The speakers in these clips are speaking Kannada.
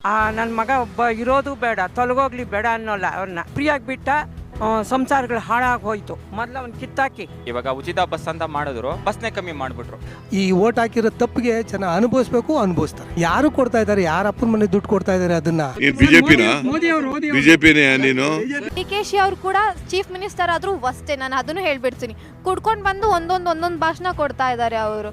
ನನ್ನ ಮಗ ಒಬ್ಬ ಇರೋದು ಬೇಡ, ತೊಲಗೋಗ್ಲಿ ಬೇಡ ಅನ್ನೋಲ್ಲ. ಅವ್ರನ್ನ ಫ್ರೀಯಾಗಿ ಬಿಟ್ಟ, ಸಂಸಾರಗಳು ಹಾಳಾಗಿ ಹೋಯ್ತು. ಮೊದಲು ಅವ್ನು ಕಿತ್ತಾಕಿ ಇವಾಗ ಉಚಿತ ಬಸ್ ಅಂತ ಮಾಡಿದ್ರು, ಬಸ್ನೇ ಕಮ್ಮಿ ಮಾಡಿಬಿಟ್ರು. ಈ ಓಟ್ ಹಾಕಿರೋ ತಪ್ಪಿಗೆ ಜನ ಅನುಭವಿಸ್ಬೇಕು, ಅನುಭವಿಸ್ತಾರೆ. ಯಾರು ಕೊಡ್ತಾ ಇದ್ದಾರೆ, ಯಾರ ಅಪ್ಪನ ಮನೆ ದುಡ್ಡು ಕೊಡ್ತಾ ಇದ್ದಾರೆ ಅದನ್ನ? ಬಿಜೆಪಿನೇ ನೀನು. DK ಅವರು ಕೂಡ ಚೀಫ್ ಮಿನಿಸ್ಟರ್ ಆದ್ರೂ ಅಷ್ಟೇ. ನಾನು ಅದನ್ನು ಹೇಳ್ಬಿಡ್ತೀನಿ, ಕುಡ್ಕೊಂಡು ಬಂದು ಒಂದೊಂದು ಭಾಷಣ ಕೊಡ್ತಾ ಇದ್ದಾರೆ ಅವರು.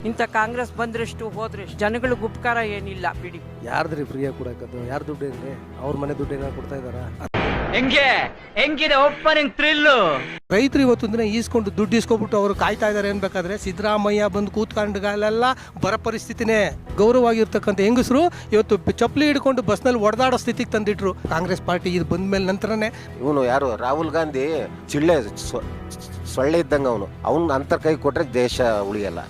ಇಂಥ ಕಾಂಗ್ರೆಸ್ ಬಂದ್ರೆಷ್ಟು ಹೋದ್ರೆಷ್ಟು, ಜನಗಳಿಗೆ ಉಪಕಾರ ಏನಿಲ್ಲ ಬಿಡಿ. ಯಾರ್ದ್ರಿ ಫ್ರೀಯಾಗಿ ಕೊಡಕದು? ಯಾರ ದುಡ್ಡು ಏನ್ರಿ? ಅವ್ರ ಮನೆ ದುಡ್ಡು ಏನಾರು ಕೊಡ್ತಾ ಇದಾರ? ಹೆಂಗಿದೆ ಓಪನಿಂಗ್ ಥ್ರಿಲ್ಲು? ರೈತರು ಇವತ್ತು ದಿನ ಈಸ್ಕೊಂಡು ದುಡ್ಡು ಇಸ್ಕೊಬಿಟ್ಟು ಅವರು ಕಾಯ್ತಾ ಇದಾರೆ ಅನ್ಬೇಕಾದ್ರೆ ಸಿದ್ದರಾಮಯ್ಯ ಬಂದು ಕೂತ್ಕೊಂಡ್ಗಳೆಲ್ಲ ಬರ ಪರಿಸ್ಥಿತಿನೇ. ಗೌರವವಾಗಿರ್ತಕ್ಕಂಥ ಹೆಂಗಸರು ಇವತ್ತು ಚಪ್ಪಲಿ ಹಿಡ್ಕೊಂಡು ಬಸ್ನಲ್ಲಿ ಒಡೆದಾಡೋ ಸ್ಥಿತಿಗೆ ತಂದಿಟ್ರು. ಕಾಂಗ್ರೆಸ್ ಪಾರ್ಟಿ ಇದು ಬಂದ ಮೇಲೆ ನಂತರನೇ. ಇವನು ಯಾರು ರಾಹುಲ್ ಗಾಂಧಿ ಚಿಳ್ಳೆ ಸೊಳ್ಳೆ ಇದ್ದಂಗ ಅವನು ಅಂತರ್ ಕೈ ಕೊಟ್ರೆ ದೇಶ ಉಳಿಯಲ್ಲ.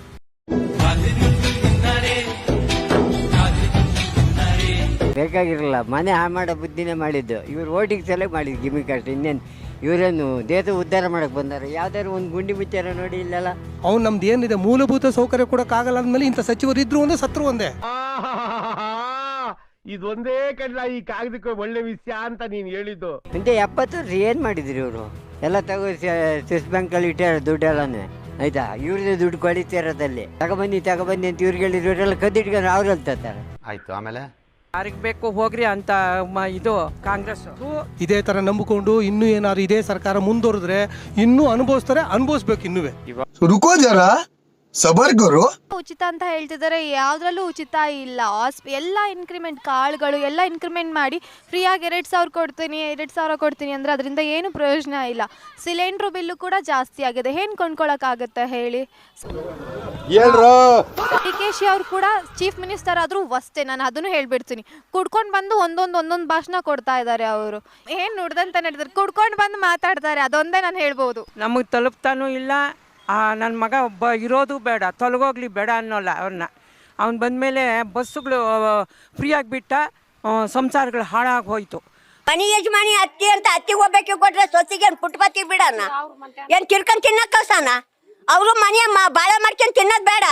ಬೇಕಾಗಿರಲ್ಲ, ಮನೆ ಮಾಡೋ ಬುದ್ಧಿನೇ ಮಾಡಿದ್ದು. ಇವ್ರು ಓಟಿಗೆ ಸೆಲೆಕ್ಟ್ ಮಾಡಿದ್ದು ಗಿಮಿಕ್ ಅಷ್ಟೇ. ಇನ್ನೇನು ಇವರೇನು ದೇಶ ಉದ್ಧಾರ ಮಾಡಕ್ಕೆ ಬಂದಾರೆ? ಯಾವ್ದಾದ್ರು ಒಂದು ಗುಂಡಿ ಮುಚ್ಚಾರ ನೋಡಿ ಇಲ್ಲಲ್ಲ. ಅವ್ನು ನಮ್ದು ಏನಿದೆ ಮೂಲಭೂತ ಸೌಕರ್ಯ ಕೊಡಕ್ಕಾಗಲ್ಲ ಅಂದ್ಮೇಲೆ ಇಂಥ ಸಚಿವರು ಇದ್ರು ಒಂದೇ, ಸತ್ರು ಒಂದೇ. ಇದೊಂದೇ ಕಡ್ಲ ಈ ಕಾಗದಕ್ಕೆ ಒಳ್ಳೆ ವಿಷಯ ಅಂತ ನೀನು ಹೇಳಿದ್ದು. ಮುಂದೆ 70 ವರ್ಷ ಏನು ಮಾಡಿದ್ರು ಇವರು? ಎಲ್ಲ ತಗೋ ಸ್ವಿಸ್ ಬ್ಯಾಂಕಲ್ಲಿ ಇಟ್ಟಾರ ದುಡ್ಡೆಲ್ಲನೇ, ಆಯ್ತಾ? ಇವ್ರದೇ ದುಡ್ಡು ಕೊಡಿತಿರೋದಲ್ಲಿ ತಗೊಬನ್ನಿ ಅಂತ ಇವ್ರಿಗೆ ಹೇಳಿರೋರೆಲ್ಲ ಕದ್ದಿಟ್ಕೊಂಡು ಅವ್ರಲ್ಲಿ ತರ್ತಾರೆ. ಆಯ್ತು, ಆಮೇಲೆ ಯಾರಿಗೆ ಬೇಕು ಹೋಗ್ರಿ ಅಂತ ಇದು ಕಾಂಗ್ರೆಸ್ ಇದೇ ತರ ನಂಬಿಕೊಂಡು ಇನ್ನೂ ಏನಾದ್ರು ಇದೇ ಸರ್ಕಾರ ಮುಂದುವರೆದ್ರೆ ಇನ್ನೂ ಅನುಭವಿಸ್ತಾರೆ, ಅನುಭವಿಸ್ಬೇಕು ಇನ್ನುವೆ. ರುಕೋ ಜರ ಸಬರ್ ಗುರು. ಉಚಿತ ಅಂತ ಹೇಳ್ತಿದ್ದಾರೆ, ಯಾವ್ದ್ರಲ್ಲೂ ಉಚಿತ ಇಲ್ಲ. ಎಲ್ಲ ಇನ್ಕ್ರಿಮೆಂಟ್, ಕಾಳುಗಳು ಎಲ್ಲ ಇನ್ಕ್ರಿಮೆಂಟ್ ಮಾಡಿ ಫ್ರೀಯಾಗಿ 2,000 ಕೊಡ್ತೀನಿ, 2,000 ಕೊಡ್ತೀನಿ ಅಂದ್ರೆ ಅದರಿಂದ ಏನು ಪ್ರಯೋಜನ ಇಲ್ಲ. ಸಿಲಿಂಡ್ರು ಬಿಲ್ಲು ಕೂಡ ಜಾಸ್ತಿ ಆಗಿದೆ. ಏನು ಕೊಂಡ್ಕೊಳಕ್ಕಾಗತ್ತೆ ಹೇಳಿ? DK ಅವರು ಕೂಡ ಚೀಫ್ ಮಿನಿಸ್ಟರ್ ಆದ್ರೂ ಅಷ್ಟೇ. ನಾನು ಅದನ್ನು ಹೇಳ್ಬಿಡ್ತೀನಿ, ಕುಡ್ಕೊಂಡು ಬಂದು ಒಂದೊಂದು ಭಾಷಣ ಕೊಡ್ತಾ ಇದ್ದಾರೆ ಅವರು. ಏನು ನುಡ್ದಂತ ನಡೆದ್ರೆ ಕುಡ್ಕೊಂಡು ಬಂದು ಮಾತಾಡ್ತಾರೆ, ಅದೊಂದೇ ನಾನು ಹೇಳ್ಬೋದು. ನಮಗೆ ತಲುಪ್ತಾನೂ ಇಲ್ಲ. ನನ್ನ ಮಗ ಒಬ್ಬ ಇರೋದು ಬೇಡ, ತೊಲಗೋಗ್ಲಿ ಬೇಡ ಅನ್ನೋಲ್ಲ. ಅವ್ರನ್ನ ಅವ್ನು ಬಂದಮೇಲೆ ಬಸ್ಸುಗಳು ಫ್ರೀಯಾಗಿ ಬಿಟ್ಟ, ಸಂಸಾರಗಳು ಹಾಳಾಗಿ ಹೋಯ್ತು. ಮನೆ ಯಜಮಾನಿ ಅತ್ತಿ ಅಂತ ಅತ್ತಿಗೆ ಹೋಗ್ಬೇಕು ಕೊಟ್ರೆ ಸೊಸಿಗೆ ಪುಟ್ಪತ್ತಿ ಬಿಡಣ, ಏನ್ ತಿರ್ಕೊಂಡ್ ತಿನ್ನಕ್ ಕಳ್ಸಣ? ಅವರು ಮನೆ ಬಾಳೆ ಮಾಡ್ಕೊಂಡ್ ತಿನ್ನೋದ್ ಬೇಡ.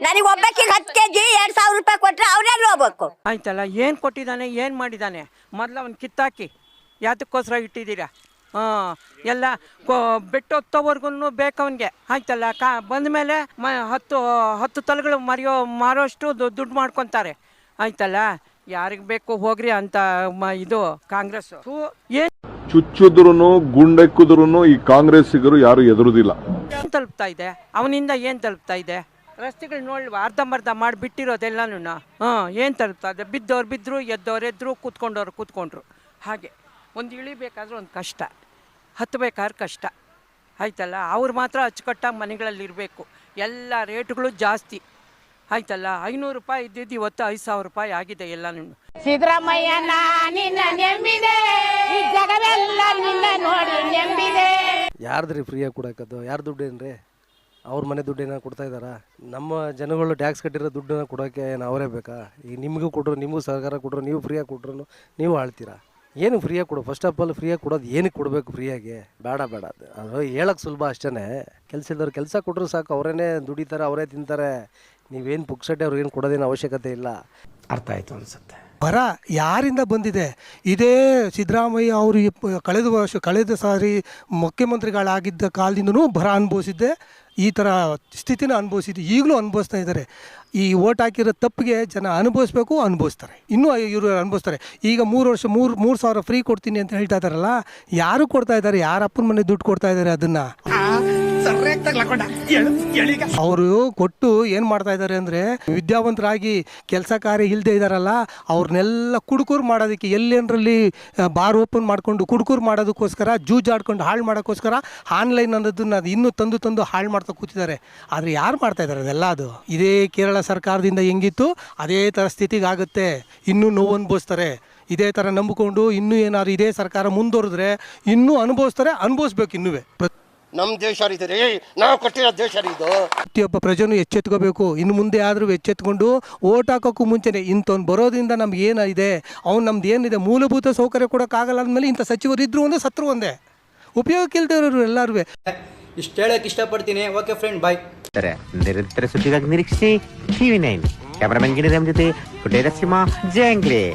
ನನಗೆ ಒಬ್ಬಕ್ಕಿಗೆ 10 kg 2,000 ರೂಪಾಯಿ ಕೊಟ್ರೆ ಅವ್ರೆಲ್ಲ ಹೋಗ್ಬೇಕು. ಆಯ್ತಲ್ಲ, ಏನು ಕೊಟ್ಟಿದ್ದಾನೆ, ಏನು ಮಾಡಿದ್ದಾನೆ? ಮೊದಲು ಅವ್ನು ಕಿತ್ತಾಕಿ ಯಾತಕ್ಕೋಸ್ಕರ ಇಟ್ಟಿದ್ದೀರಾ? ಎಲ್ಲ ಬೆಟ್ಟೊತ್ತವರೆಗೂ ಬೇಕವನಿಗೆ. ಆಯ್ತಲ್ಲ, ಬಂದ ಮೇಲೆ 10 ತಲೆಗಳು ಮಾರೋಷ್ಟು ದುಡ್ಡು ಮಾಡ್ಕೊತಾರೆ. ಆಯ್ತಲ್ಲ, ಯಾರಿಗೆ ಬೇಕು ಹೋಗ್ರಿ ಅಂತ ಇದು ಕಾಂಗ್ರೆಸ್. ಏನು ಚುಚ್ಚಿದ್ರು ಗುಂಡೆಕ್ಕಿದ್ರು ಈ ಕಾಂಗ್ರೆಸ್ಸಿಗರು ಯಾರು ಎದುರುದಿಲ್ಲ. ಏನು ತಲುಪ್ತಾ ಇದೆ ಅವನಿಂದ? ಏನು ತಲುಪ್ತಾ ಇದೆ? ರಸ್ತೆಗಳು ನೋಡ್ವಾ, ಅರ್ಧಂಬರ್ಧ ಮಾಡಿ ಬಿಟ್ಟಿರೋದೆಲ್ಲನೂ. ಏನು ತಲುಪ್ತಾ ಇದೆ? ಬಿದ್ದವ್ರು ಬಿದ್ದರು, ಎದ್ದವ್ರು ಕೂತ್ಕೊಂಡ್ರು. ಹಾಗೆ ಒಂದು ಇಳಿಬೇಕಾದ್ರೆ ಒಂದು ಕಷ್ಟ, ಹತ್ತಬೇಕಾದ್ರೆ ಕಷ್ಟ. ಆಯ್ತಲ್ಲ, ಅವ್ರು ಮಾತ್ರ ಅಚ್ಚುಕಟ್ಟಾಗಿ ಮನೆಗಳಲ್ಲಿರಬೇಕು. ಎಲ್ಲ ರೇಟ್ಗಳು ಜಾಸ್ತಿ. ಆಯ್ತಲ್ಲ, 500 ರೂಪಾಯಿ ಇದ್ದಿದ್ದು ಇವತ್ತು 5,000 ರೂಪಾಯಿ ಆಗಿದೆ ಎಲ್ಲನೂ. ಸಿದ್ದರಾಮಯ್ಯನ ನಿನ್ನ ನೆಂಬಿದೆ, ಈ ಜಗವೆಲ್ಲ ನಿನ್ನ ನೋಡಿ ನೆಂಬಿದೆ. ಯಾರ್ದ್ರಿ ಫ್ರೀಯಾಗಿ ಕೊಡಕದು? ಯಾರ ದುಡ್ಡು ಏನ್ರಿ? ಅವ್ರ ಮನೆ ದುಡ್ಡು ಏನಾರು ಕೊಡ್ತಾ ಇದ್ದಾರಾ? ನಮ್ಮ ಜನಗಳು ಟ್ಯಾಕ್ಸ್ ಕಟ್ಟಿರೋ ದುಡ್ಡನ್ನ ಕೊಡೋಕ್ಕೆ ಏನು ಅವರೇ ಬೇಕಾ? ಈಗ ನಿಮಗೂ ಕೊಟ್ಟರು, ನಿಮಗೂ ಸರ್ಕಾರ ಕೊಟ್ಟರು, ನೀವು ಫ್ರೀಯಾಗಿ ಕೊಟ್ಟರು ನೀವು ಆಳ್ತೀರಾ? ಏನು ಫ್ರೀಯಾಗಿ ಕೊಡು? ಫಸ್ಟ್ ಆಫ್ ಆಲ್ ಫ್ರೀಯಾಗಿ ಕೊಡೋದು ಏನಕ್ಕೆ ಕೊಡಬೇಕು? ಫ್ರೀಯಾಗಿ ಬೇಡ ಅದು ಹೇಳಕ್ಕೆ ಸುಲಭ ಅಷ್ಟೇ. ಕೆಲಸ ಇದ್ದವ್ರು ಕೆಲಸ ಕೊಟ್ಟರು ಸಾಕು, ಅವರೇ ದುಡಿತಾರೆ, ಅವರೇ ತಿಂತಾರೆ. ನೀವೇನು ಪುಕ್ಸಟ್ಟೆ ಅವ್ರಿಗೇನು ಕೊಡೋದೇನು ಅವಶ್ಯಕತೆ ಇಲ್ಲ. ಅರ್ಥ ಆಯ್ತು ಅನ್ಸುತ್ತೆ. ಬರ ಯಾರಿಂದ ಬಂದಿದೆ? ಇದೇ ಸಿದ್ದರಾಮಯ್ಯ ಅವರು ಕಳೆದ ಸಾರಿ ಮುಖ್ಯಮಂತ್ರಿಗಳಾಗಿದ್ದ ಕಾಲದಿಂದನೂ ಬರ ಅನುಭವಿಸಿದ್ದೆ, ಈ ಥರ ಸ್ಥಿತಿನ ಅನುಭವಿಸಿದ್ದು, ಈಗಲೂ ಅನುಭವಿಸ್ತಾ ಇದ್ದಾರೆ. ಈ ಓಟ್ ಹಾಕಿರೋ ತಪ್ಪಿಗೆ ಜನ ಅನುಭವಿಸ್ಬೇಕು, ಅನುಭವಿಸ್ತಾರೆ. ಇನ್ನೂ ಇವರು ಅನುಭವಿಸ್ತಾರೆ. ಈಗ 3 ವರ್ಷ 3,000 ಫ್ರೀ ಕೊಡ್ತೀನಿ ಅಂತ ಹೇಳ್ತಾ ಇದ್ದಾರಲ್ಲ, ಯಾರು ಕೊಡ್ತಾ ಇದ್ದಾರೆ? ಯಾರ ಅಪ್ಪನ ಮನೆ ದುಡ್ಡು ಕೊಡ್ತಾ ಇದ್ದಾರೆ ಅದನ್ನ? ಅವರು ಕೊಟ್ಟು ಏನು ಮಾಡ್ತಾ ಇದ್ದಾರೆ ಅಂದರೆ, ವಿದ್ಯಾವಂತರಾಗಿ ಕೆಲಸ ಕಾರ್ಯ ಇಲ್ಲದೆ ಇದ್ದಾರಲ್ಲ ಅವ್ರನ್ನೆಲ್ಲ ಕುಡುಕೂರು ಮಾಡೋದಕ್ಕೆ, ಎಲ್ಲೇನರಲ್ಲಿ ಬಾರ್ ಓಪನ್ ಮಾಡಿಕೊಂಡು ಕುಡುಕೂರು ಮಾಡೋದಕ್ಕೋಸ್ಕರ, ಜೂಜಾಡ್ಕೊಂಡು ಹಾಳು ಮಾಡೋಕ್ಕೋಸ್ಕರ ಆನ್ಲೈನ್ ಅನ್ನೋದನ್ನ ಇನ್ನೂ ತಂದು ಹಾಳು ಮಾಡ್ತಾ ಕೂತಿದ್ದಾರೆ. ಆದರೆ ಯಾರು ಮಾಡ್ತಾ ಇದ್ದಾರೆ ಅದೆಲ್ಲ? ಅದು ಇದೇ ಕೇರಳ ಸರ್ಕಾರದಿಂದ ಹೆಂಗಿತ್ತು ಅದೇ ಥರ ಸ್ಥಿತಿಗೆ ಆಗುತ್ತೆ. ಇನ್ನೂ ನೋವು ಅನುಭವಿಸ್ತಾರೆ. ಇದೇ ಥರ ನಂಬಿಕೊಂಡು ಇನ್ನೂ ಏನಾದ್ರು ಇದೇ ಸರ್ಕಾರ ಮುಂದುವರೆದ್ರೆ ಇನ್ನೂ ಅನುಭವಿಸ್ತಾರೆ, ಅನುಭವಿಸ್ಬೇಕು ಇನ್ನುವೇ. ನಮ್ಮ ದೇಶ ರೀ, ನಾವು ಕಟ್ಟಿರೋ ದೇಶ ಇದು. ಪ್ರತಿಯೊಬ್ಬ ಪ್ರಜೆನೂ ಎಚ್ಚೆತ್ಕೋಬೇಕು. ಇನ್ನು ಮುಂದೆ ಆದರೂ ಎಚ್ಚೆತ್ಕೊಂಡು ಓಟ್ ಹಾಕೋಕ್ಕೂ ಮುಂಚೆನೆ ಇಂಥವ್ನು ಬರೋದ್ರಿಂದ ನಮ್ಗೆ ಏನಿದೆ, ಅವ್ನು ನಮ್ದು ಏನಿದೆ ಮೂಲಭೂತ ಸೌಕರ್ಯ ಕೊಡೋಕ್ಕಾಗಲ್ಲ ಅಂದಮೇಲೆ ಇಂಥ ಸಚಿವರು ಇದ್ರು ಒಂದೇ, ಸತ್ರು ಒಂದೇ. ಉಪಯೋಗಕ್ಕೆ ಇಲ್ದೇ ಇರೋರು ಎಲ್ಲರೂ. ಇಷ್ಟು ಹೇಳೋಕ್ಕೆ ಇಷ್ಟಪಡ್ತೀನಿ. ಓಕೆ ಫ್ರೆಂಡ್, ಬಾಯ್. ನೀಡ್ತಾರೆ. ನಿರಂತರ ಸುದ್ದಿಗಾಗಿ ನಿರೀಕ್ಷಿಸಿ TV9. ಕ್ಯಾಮರಾಮನ್ ಗಿಣಿರಾಮ್ ಜೊತೆ ಪುಟೇರ ಸಿಂಹ, ಜಂಗ್ಲಿ.